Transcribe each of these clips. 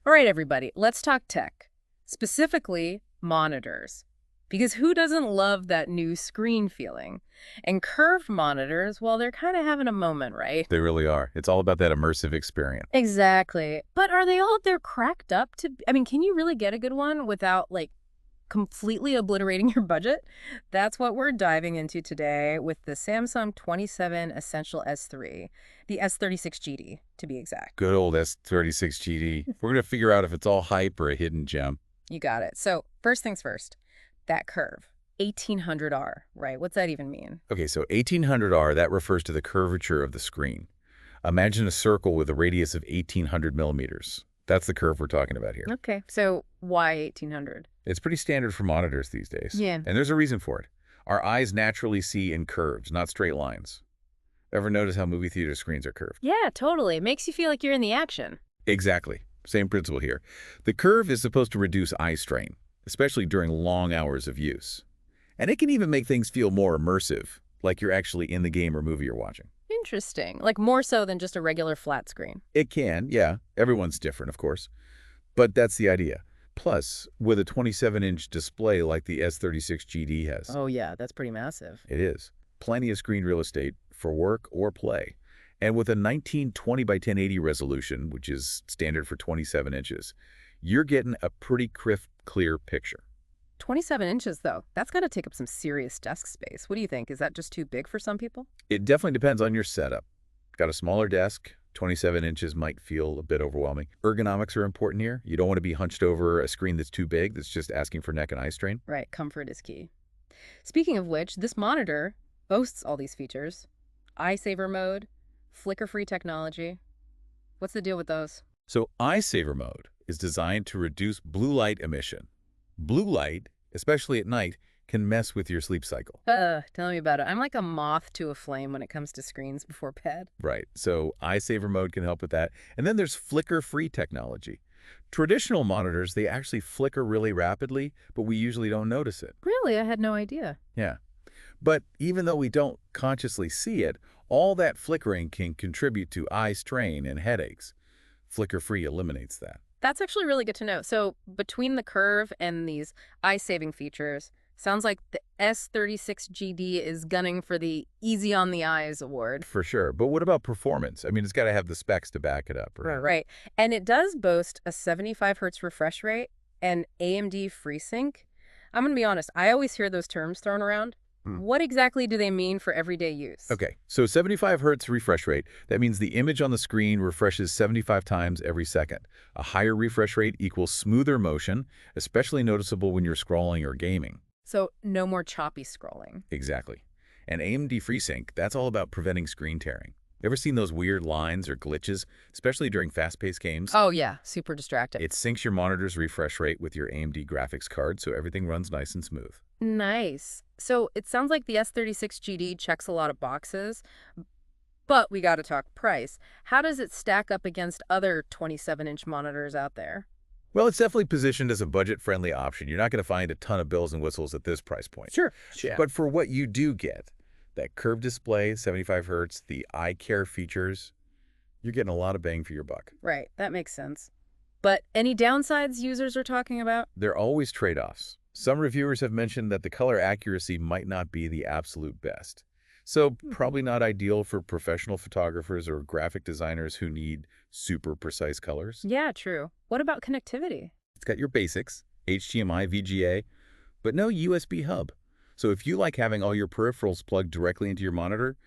All right, everybody, let's talk tech, specifically monitors. Because who doesn't love that new screen feeling? And curved monitors, well, they're kind of having a moment, right? They really are. It's all about that immersive experience. Exactly. But are they all they're cracked up to? I mean, can you really get a good one without, like, completely obliterating your budget? That's what we're diving into today with the Samsung 27 Essential S3, the S36GD, to be exact. Good old S36GD. We're going to figure out if it's all hype or a hidden gem. You got it. So first things first, that curve, 1800R, right? What's that even mean? Okay, so 1800R, that refers to the curvature of the screen. Imagine a circle with a radius of 1800 millimeters. That's the curve we're talking about here. Okay, so why 1800? It's pretty standard for monitors these days. Yeah. And there's a reason for it. Our eyes naturally see in curves, not straight lines. Ever notice how movie theater screens are curved? Yeah, totally. It makes you feel like you're in the action. Exactly. Same principle here. The curve is supposed to reduce eye strain, especially during long hours of use. And it can even make things feel more immersive, like you're actually in the game or movie you're watching. Interesting. Like more so than just a regular flat screen. It can, yeah. Everyone's different, of course. But that's the idea. Plus, with a 27-inch display like the S36GD has, Oh yeah, that's pretty massive. it is. Plenty of screen real estate for work or play. And with a 1920 by 1080 resolution, which is standard for 27 inches, you're getting a pretty crisp, clear picture. 27 inches, though. That's got to take up some serious desk space. What do you think? Is that just too big for some people? It definitely depends on your setup. Got a smaller desk, 27 inches might feel a bit overwhelming. Ergonomics are important here. You don't want to be hunched over a screen that's too big, that's just asking for neck and eye strain. Right, comfort is key. Speaking of which, this monitor boasts all these features. Eye saver mode, flicker-free technology. What's the deal with those? So eye saver mode is designed to reduce blue light emission. Blue light, especially at night, can mess with your sleep cycle. Tell me about it. I'm like a moth to a flame when it comes to screens before bed. Right, so eye saver mode can help with that. And then there's flicker-free technology. Traditional monitors, they actually flicker really rapidly, but we usually don't notice it. Really? I had no idea. Yeah. But even though we don't consciously see it, all that flickering can contribute to eye strain and headaches. Flicker-free eliminates that. That's actually really good to know. So between the curve and these eye-saving features, sounds like the S36GD is gunning for the Easy on the Eyes award. For sure. But what about performance? I mean, it's got to have the specs to back it up, right? Right. And it does boast a 75 hertz refresh rate and AMD FreeSync. I'm going to be honest, I always hear those terms thrown around. What exactly do they mean for everyday use? Okay, so 75 hertz refresh rate, that means the image on the screen refreshes 75 times every second. A higher refresh rate equals smoother motion, especially noticeable when you're scrolling or gaming. So no more choppy scrolling. Exactly. And AMD FreeSync, that's all about preventing screen tearing. Ever seen those weird lines or glitches, especially during fast-paced games? Oh yeah, super distracting. It syncs your monitor's refresh rate with your AMD graphics card, so everything runs nice and smooth. Nice. So it sounds like the S36GD checks a lot of boxes, but we got to talk price. How does it stack up against other 27-inch monitors out there? Well, it's definitely positioned as a budget-friendly option. You're not going to find a ton of bells and whistles at this price point. Sure. Yeah. But for what you do get, that curved display, 75 hertz, the eye care features, you're getting a lot of bang for your buck. Right, that makes sense. But any downsides users are talking about? There are always trade-offs. Some reviewers have mentioned that the color accuracy might not be the absolute best. So probably not ideal for professional photographers or graphic designers who need super precise colors. Yeah, true. What about connectivity? It's got your basics, HDMI, VGA, but no USB hub. So if you like having all your peripherals plugged directly into your monitor,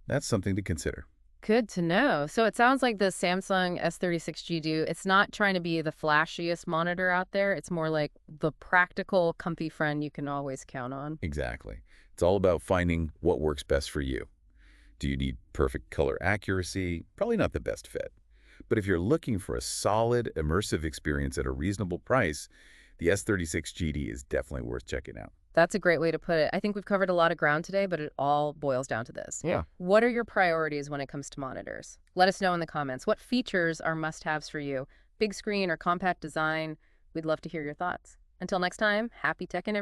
that's something to consider. Good to know. So it sounds like the Samsung S36GD, it's not trying to be the flashiest monitor out there. It's more like the practical, comfy friend you can always count on. Exactly. It's all about finding what works best for you. Do you need perfect color accuracy? Probably not the best fit. But if you're looking for a solid, immersive experience at a reasonable price, the S36GD is definitely worth checking out. That's a great way to put it. I think we've covered a lot of ground today, but it all boils down to this. Yeah. What are your priorities when it comes to monitors? Let us know in the comments. What features are must-haves for you? Big screen or compact design? We'd love to hear your thoughts. Until next time, happy teching, everyone.